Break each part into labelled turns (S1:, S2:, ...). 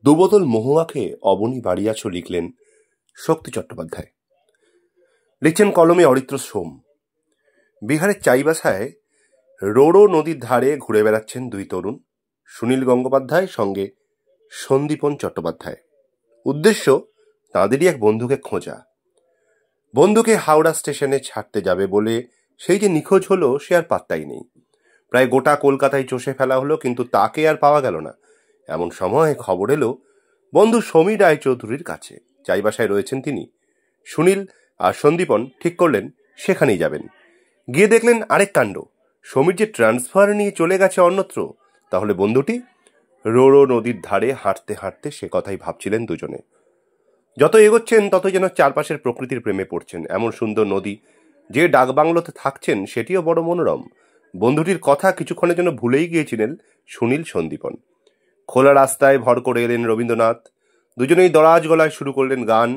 S1: দুবোতল মহুয়া খেয়ে অবনী বাড়িয়াছ লিখলেন শক্তি চট্টোপাধ্যায়। লিখছেন কলমে অরিত্র সোম। বিহারের চাইবাসায় রোড়ো নদীর ধারে ঘুরে বেড়াচ্ছেন দুই তরুণ, সুনীল গঙ্গোপাধ্যায় সঙ্গে সন্দীপন চট্টোপাধ্যায়। উদ্দেশ্য তাঁদেরই এক বন্ধুকে খোঁজা। বন্ধুকে হাওড়া স্টেশনে ছাড়তে যাবে বলে সেই যে নিখোঁজ হলো সে আর পাত্তাই নেই। প্রায় গোটা কলকাতায় চষে ফেলা হলো, কিন্তু তাকে আর পাওয়া গেল না। এমন সময় খবর এলো বন্ধু সমীর রায়চৌধুরীর কাছে। চাইবাসায় রয়েছেন তিনি। সুনীল আর সন্দীপন ঠিক করলেন সেখানেই যাবেন। গিয়ে দেখলেন আরেক কাণ্ড, সমীর যে ট্রান্সফার নিয়ে চলে গেছে অন্যত্র। তাহলে বন্ধুটি? রোড়ো নদীর ধারে হাঁটতে হাঁটতে সে কথাই ভাবছিলেন দুজনে। যত এগোচ্ছেন ততই যেন চারপাশের প্রকৃতির প্রেমে পড়ছেন। এমন সুন্দর নদী, যে ডাকবাংলোতে থাকছেন সেটিও বড় মনোরম। বন্ধুটির কথা কিছুক্ষণের জন্য ভুলেই গিয়েছিলেন সুনীল সন্দীপন। খোলা রাস্তায় ভর করে এলেন রবীন্দ্রনাথ। দুজনেই দরাজ গলায় শুরু করলেন গান।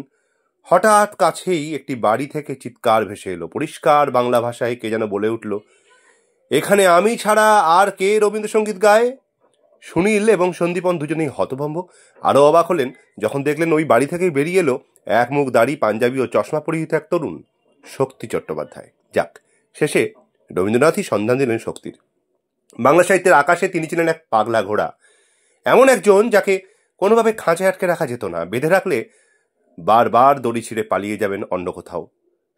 S1: হঠাৎ কাছেই একটি বাড়ি থেকে চিৎকার ভেসে এলো। পরিষ্কার বাংলা ভাষায় কে যেন বলে উঠল, এখানে আমি ছাড়া আর কে রবীন্দ্রসঙ্গীত গায়? সুনীল এবং সন্দীপন দুজনেই হতভম্ব। আরও অবাক হলেন যখন দেখলেন ওই বাড়ি থেকেই বেরিয়ে এলো এক মুখ দাড়ি, পাঞ্জাবি ও চশমা পরিহিত এক তরুণ, শক্তি চট্টোপাধ্যায়। যাক, শেষে রবীন্দ্রনাথই সন্ধান দিলেন শক্তির। বাংলা সাহিত্যের আকাশে তিনি ছিলেন এক পাগলা ঘোড়া, এমন একজন যাকে কোনোভাবে খাঁচায় আটকে রাখা যেত না। বেঁধে রাখলে বারবার দড়ি ছিঁড়ে পালিয়ে যাবেন অন্য কোথাও।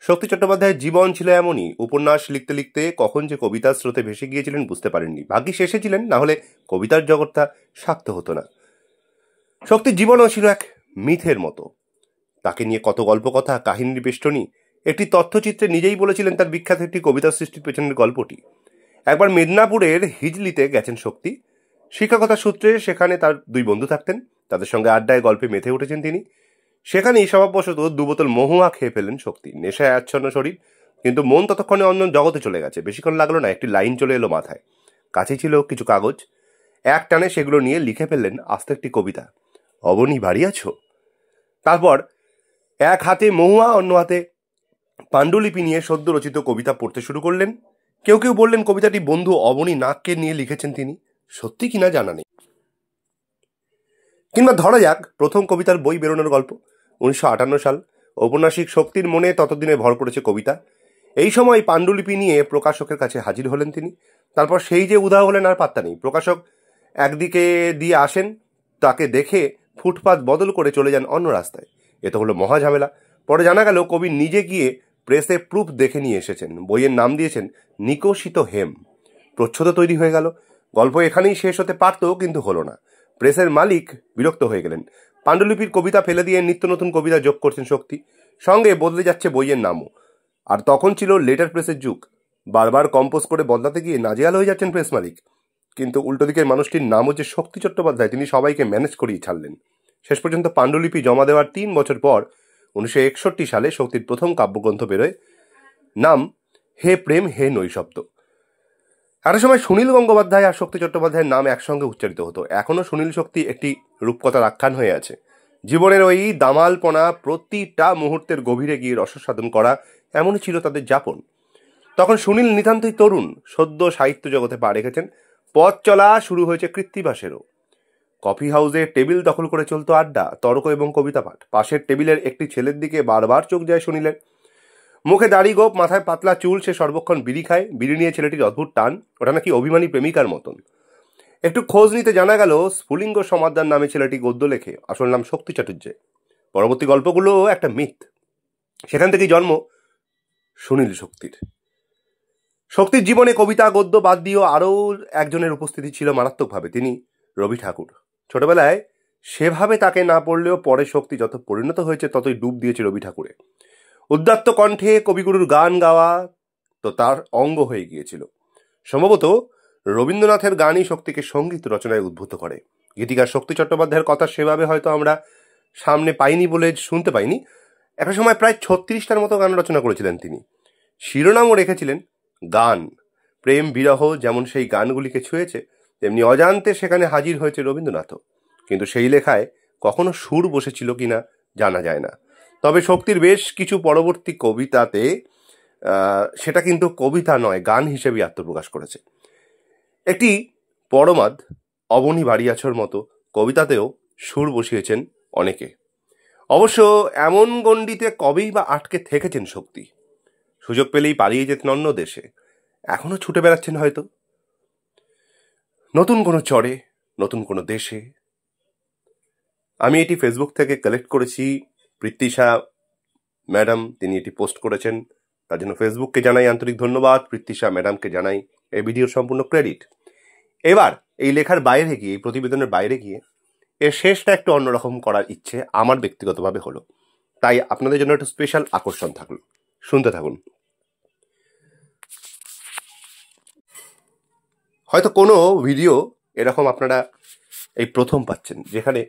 S1: শক্তি চট্টোপাধ্যায়ের জীবন ছিল এমনই। উপন্যাস লিখতে লিখতে কখন যে কবিতার স্রোতে ভেসে গিয়েছিলেন বুঝতে পারেননি। ভাগ্যিস এসেছিলেন, না হলে কবিতার জগৎটা শাক্ত হতো না। শক্তির জীবনও ছিল এক মিথের মতো। তাকে নিয়ে কত গল্প কথা, কাহিনীর বেষ্টনী। একটি তথ্যচিত্রে নিজেই বলেছিলেন তার বিখ্যাত একটি কবিতা সৃষ্টির পেছনের গল্পটি। একবার মেদিনীপুরের হিজলিতে গেছেন শক্তি। শিক্ষকতা সূত্রে সেখানে তার দুই বন্ধু থাকতেন। তাদের সঙ্গে আড্ডায় গল্পে মেতে উঠেছেন তিনি। সেখানেই স্বভাববশত দুবোতল মহুয়া খেয়ে ফেলেন শক্তি। নেশায় আচ্ছন্ন শরীর, কিন্তু মন ততক্ষণে অন্য জগতে চলে গেছে। বেশিক্ষণ লাগলো না, একটি লাইন চলে এলো মাথায়। কাছে ছিল কিছু কাগজ। এক টানে সেগুলো নিয়ে লিখে ফেললেন আস্তে একটি কবিতা, অবনী বাড়িয়াছ। তারপর এক হাতে মহুয়া, অন্য হাতে পাণ্ডুলিপি নিয়ে সদ্য রচিত কবিতা পড়তে শুরু করলেন। কেউ কেউ বললেন কবিতাটি বন্ধু অবনী নাগকে নিয়ে লিখেছেন তিনি। সত্যি কিনা জানা নেই। কিংবা ধরা যাক প্রথম কবিতার বই বেরোনোর গল্প। 1958 সাল। ঔপন্যাসিক শক্তির মনে ততদিনে ভর করেছে কবিতা। এই সময় পাণ্ডুলিপি নিয়ে প্রকাশকের কাছে হাজির হলেন তিনি। তারপর সেই যে উধাও হলেন আর পাত্তা নেই। প্রকাশক একদিকে দিয়ে আসেন, তাকে দেখে ফুটপাত বদল করে চলে যান অন্য রাস্তায়। এ তো হলো মহা ঝামেলা। পরে জানা গেল কবি নিজে গিয়ে প্রেসে প্রুফ দেখে নিয়ে এসেছেন। বইয়ের নাম দিয়েছেন নিকশিত হেম। প্রচ্ছদ তৈরি হয়ে গেল। গল্প এখানেই শেষ হতে পারত, কিন্তু হলো না। প্রেসের মালিক বিরক্ত হয়ে গেলেন। পাণ্ডুলিপির কবিতা ফেলে দিয়ে নিত্য নতুন কবিতা যোগ করছেন শক্তি। সঙ্গে বদলে যাচ্ছে বইয়ের নামও। আর তখন ছিল লেটার প্রেসের যুগ। বারবার কম্পোজ করে বদলাতে গিয়ে নাজেহাল হয়ে যাচ্ছেন প্রেস মালিক। কিন্তু উল্টো দিকের মানুষটির নামও যে শক্তি চট্টোপাধ্যায়, তিনি সবাইকে ম্যানেজ করিয়ে ছাড়লেন। শেষ পর্যন্ত পাণ্ডুলিপি জমা দেওয়ার 3 বছর পর 1961 সালে শক্তির প্রথম কাব্যগ্রন্থ বেরোয়, নাম হে প্রেম হে নৈশব্দ। একটা সময় সুনীল গঙ্গোপাধ্যায় আর শক্তি চট্টোপাধ্যায়ের নাম একসঙ্গে উচ্চারিত হতো। এখনও সুনীল শক্তি একটি রূপকথার আখ্যান হয়ে আছে। জীবনের ওই দামালপনা, প্রতিটা মুহূর্তের গভীরে গিয়ে রসসাধন করা, এমনই ছিল তাদের যাপন। তখন সুনীল নিতান্তই তরুণ, সদ্য সাহিত্য জগতে পা রেখেছেন। পথ চলা শুরু হয়েছে কৃত্তিবাসেরও। কফি হাউসে টেবিল দখল করে চলতো আড্ডা, তর্ক এবং কবিতা পাঠ। পাশের টেবিলের একটি ছেলের দিকে বারবার চোখ যায় সুনীলের। মুখে দাড়ি গোপ, মাথায় পাতলা চুল, সে সর্বক্ষণ বিড়ি খায়। বিড়ি নিয়ে ছেলেটির অদ্ভুত টান, ওটা নাকি অভিমানী প্রেমিকার মতন। একটু খোঁজ নিতে জানা গেল স্ফুলিঙ্গ সমাদার নামে ছেলেটি গদ্য লেখে, আসল নাম শক্তি চাটুর্যে। পরবর্তী গল্পগুলো একটা মিথ। সেখান থেকেই জন্ম সুনীল শক্তির। শক্তির জীবনে কবিতা গদ্য বাদ দিয়েও আরও একজনের উপস্থিতি ছিল মারাত্মকভাবে, তিনি রবি ঠাকুর। ছোটবেলায় সেভাবে তাকে না পড়লেও পরে শক্তি যত পরিণত হয়েছে ততই ডুব দিয়েছে রবি ঠাকুরে। উদ্দাত্ত কণ্ঠে কবিগুরুর গান গাওয়া তো তার অঙ্গ হয়ে গিয়েছিল। সম্ভবত রবীন্দ্রনাথের গানই শক্তিকে সঙ্গীত রচনায় উদ্বুদ্ধ করে। গীতিকার শক্তি চট্টোপাধ্যায়ের কথা সেভাবে হয়তো আমরা সামনে পাইনি বলে শুনতে পাইনি। একটা সময় প্রায় 36টার মতো গান রচনা করেছিলেন তিনি। শিরোনামও রেখেছিলেন গান। প্রেম বিরহ যেমন সেই গানগুলিকে ছুঁয়েছে, তেমনি অজান্তে সেখানে হাজির হয়েছে রবীন্দ্রনাথও। কিন্তু সেই লেখায় কখনো সুর বসেছিল কিনা জানা যায় না। তবে শক্তির বেশ কিছু পরবর্তী কবিতাতে সেটা কিন্তু কবিতা নয়, গান হিসেবে আত্মপ্রকাশ করেছে। একটি পরমাদ, অবনী বাড়িয়াছর মতো কবিতাতেও সুর বসিয়েছেন অনেকে। অবশ্য এমন গণ্ডিতে কবেই বা আটকে থেকেছেন শক্তি, সুযোগ পেলেই পালিয়ে যেতেন অন্য দেশে, এখনো ছুটে বেড়াচ্ছেন হয়তো নতুন কোনো চরে, নতুন কোনো দেশে। আমি এটি ফেসবুক থেকে কালেক্ট করেছি, পৃথ্বীশা ম্যাডাম তিনি এটি পোস্ট করেছেন, তার জন্য ফেসবুককে জানাই আন্তরিক ধন্যবাদ, পৃথ্বীশা ম্যাডামকে জানাই এই ভিডিওর সম্পূর্ণ ক্রেডিট। এবার এই লেখার বাইরে গিয়ে, এই প্রতিবেদনের বাইরে গিয়ে এর শেষটা একটু অন্যরকম করার ইচ্ছে আমার ব্যক্তিগতভাবে হলো, তাই আপনাদের জন্য একটু স্পেশাল আকর্ষণ থাকলো, শুনতে থাকুন। হয়তো কোনো ভিডিও এরকম আপনারা এই প্রথম পাচ্ছেন, যেখানে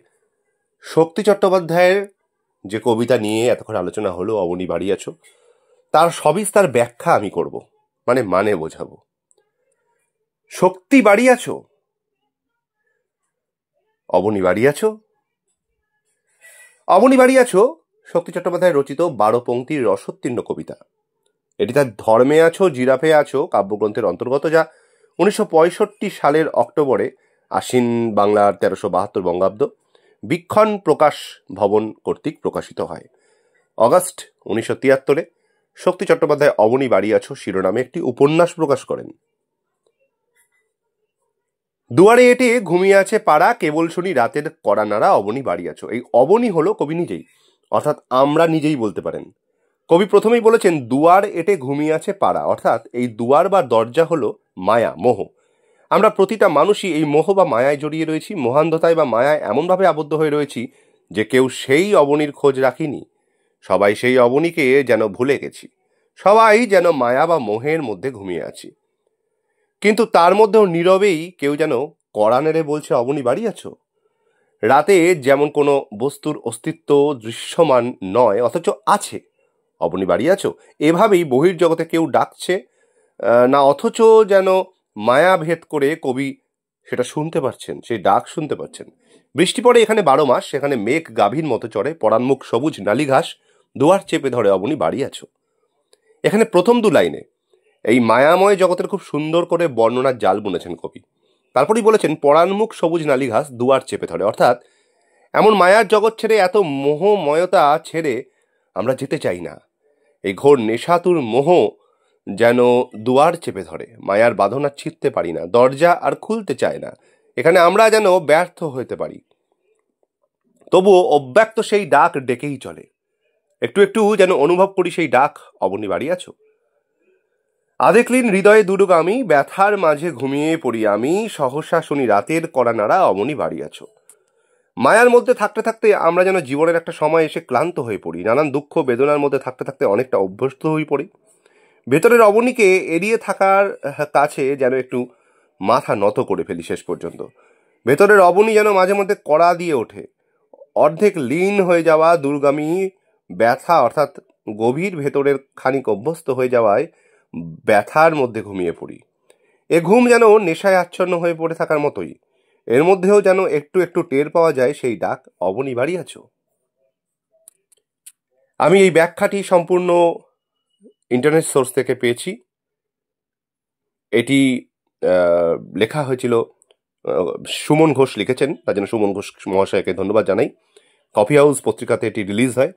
S1: শক্তি চট্টোপাধ্যায়ের যে কবিতা নিয়ে এতক্ষণ আলোচনা হলো, অবনী বাড়ি আছো, তার সবিস্তার ব্যাখ্যা আমি করব, মানে বোঝাবো। শক্তি বাড়ি আছো, অবনী বাড়ি আছো। অবনী বাড়ি আছো শক্তি চট্টোপাধ্যায় রচিত 12 পংক্তির রসোত্তীর্ণ কবিতা। এটি তার ধর্মে আছো জিরাফে আছো কাব্যগ্রন্থের অন্তর্গত, যা 1965 সালের অক্টোবরে আশ্বিন বাংলার 1372 বঙ্গাব্দ বীক্ষণ প্রকাশ ভবন কর্তৃক প্রকাশিত হয়। অগাস্ট 1973 শক্তি চট্টোপাধ্যায় অবনী বাড়ি আছো শিরোনামে একটি উপন্যাস প্রকাশ করেন। দুয়ারে এটে ঘুমিয়ে আছে পাড়া, কেবল শুনি রাতের কড়া নাড়া, অবনী বাড়ি আছো। এই অবনী হলো কবি নিজেই, অর্থাৎ আমরা নিজেই বলতে পারেন। কবি প্রথমেই বলেছেন দুয়ার এটে ঘুমিয়ে আছে পাড়া, অর্থাৎ এই দুয়ার বা দরজা হলো মায়া, মোহ। আমরা প্রতিটা মানুষই এই মোহ বা মায়ায় জড়িয়ে রয়েছি, মোহান্ধতায় বা মায়ায় এমনভাবে আবদ্ধ হয়ে রয়েছি যে কেউ সেই অবনীর খোঁজ রাখিনি। সবাই সেই অবনীকে যেন ভুলে গেছি, সবাই যেন মায়া বা মোহের মধ্যে ঘুমিয়ে আছি। কিন্তু তার মধ্যেও নীরবেই কেউ যেন কড়া নেড়ে বলছে অবনী বাড়ি আছো। রাতে যেমন কোনো বস্তুর অস্তিত্ব দৃশ্যমান নয়, অথচ আছে, অবনী বাড়ি আছো, এভাবেই বহির্জগতে কেউ ডাকছে না, অথচ যেন মায়া ভেদ করে কবি সেটা শুনতে পাচ্ছেন, সেই ডাক শুনতে পাচ্ছেন। বৃষ্টি পড়ে এখানে 12 মাস, সেখানে মেঘ গাভীর মতো চড়ে, পরাণমুখ সবুজ নালি ঘাস, দুয়ার চেপে ধরে অবনী বাড়ি আছো। এখানে প্রথম 2 লাইনে এই মায়াময় জগতের খুব সুন্দর করে বর্ণনার জাল বুনেছেন কবি। তারপরেই বলেছেন পরাণমুখ সবুজ নালি ঘাস দুয়ার চেপে ধরে, অর্থাৎ এমন মায়ার জগৎ ছেড়ে, এত মোহময়তা ছেড়ে আমরা যেতে চাই না। এই ঘোর নেশাতুর মোহ যেন দুয়ার চেপে ধরে, মায়ার বাঁধন আর ছিঁড়তে পারি না, দরজা আর খুলতে চায় না। এখানে আমরা যেন ব্যর্থ হতে পারি, তবুও অব্যক্ত সেই ডাক ডেকেই চলে। একটু একটু যেন অনুভব করি সেই ডাক, অবনী বাড়ি আছো। আধেকলিন হৃদয়ে দুর্গামী, ব্যথার মাঝে ঘুমিয়ে পড়ি আমি, সহসা শুনি রাতের কড়া নাড়া, অবনী বাড়ি আছো। মায়ার মধ্যে থাকতে থাকতে আমরা যেন জীবনের একটা সময় এসে ক্লান্ত হয়ে পড়ি, নানান দুঃখ বেদনার মধ্যে থাকতে থাকতে অনেকটা অভ্যস্ত হয়ে পড়ি। ভেতরের অবনীকে এড়িয়ে থাকার কাছে যেন একটু মাথা নত করে ফেলি শেষ পর্যন্ত। ভেতরের অবনী যেন মাঝে মধ্যে কড়া দিয়ে ওঠে। অর্ধেক লীন হয়ে যাওয়া দুর্গামী ব্যথা, অর্থাৎ গভীর ভেতরের খানিক অভ্যস্ত হয়ে যাওয়ায় ব্যথার মধ্যে ঘুমিয়ে পড়ি। এ ঘুম যেন নেশায় আচ্ছন্ন হয়ে পড়ে থাকার মতোই। এর মধ্যেও যেন একটু একটু টের পাওয়া যায় সেই ডাক, অবনী বাড়ি আছো। আমি এই ব্যাখ্যাটি সম্পূর্ণ ইন্টারনেট সোর্স থেকে পেয়েছি। এটি লেখা হয়েছিল, সুমন ঘোষ লিখেছেন, তার জন্য সুমন ঘোষ মহাশয়কে ধন্যবাদ জানাই। কফি হাউস পত্রিকাতে এটি রিলিজ হয়।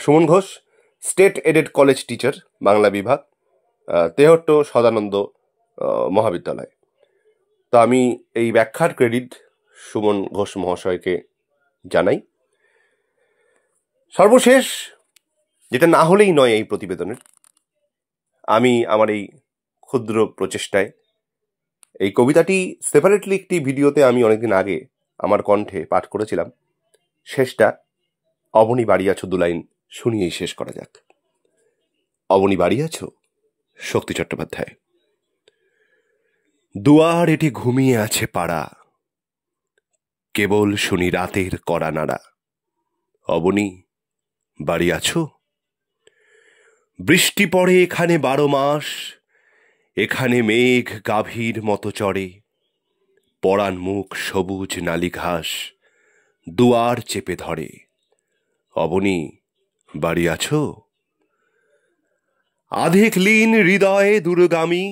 S1: Suman Ghosh state aided college teacher, Bangla বিভাগ, তেহট্ট সদানন্দ মহাবিদ্যালয়। তো আমি এই ব্যাখ্যার ক্রেডিট সুমন ঘোষ মহাশয়কে জানাই। সর্বশেষ, যেটা না হলেই নয় এই প্রতিবেদনের, আমি আমার এই ক্ষুদ্র প্রচেষ্টায় এই কবিতাটি সেপারেটলি একটি ভিডিওতে আমি অনেকদিন আগে আমার কণ্ঠে পাঠ করেছিলাম। শেষটা অবনী বাড়ি আছো 2 লাইন শুনিয়েই শেষ করা যাক। অবনী বাড়ি আছো, শক্তি চট্টোপাধ্যায়। দুয়ার এটি ঘুমিয়ে আছে পাড়া, কেবল শুনি রাতের কড়া নাড়া, অবনী বাড়ি আছো। বৃষ্টি পড়ে এখানে 12 মাস, এখানে মেঘ গাভীর মতো চড়ে, পরাণ মুখ সবুজ নালি ঘাস, দুয়ার চেপে ধরে, অবনী বাড়ি আছো। আধেক লীন হৃদয়ে দুর্গামী,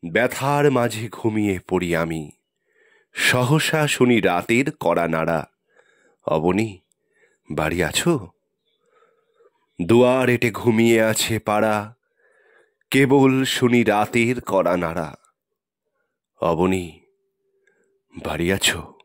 S1: ব্যথার মাঝে ঘুমিয়ে পড়ি আমি, সহসা শুনি রাতের কড়া নাড়া, অবনী, বাড়ি আছো? দুয়ার এটে ঘুমিয়ে আছে পাড়া, কেবল শুনি রাতের কড়া নাড়া। অবনী, বাড়ি আছো?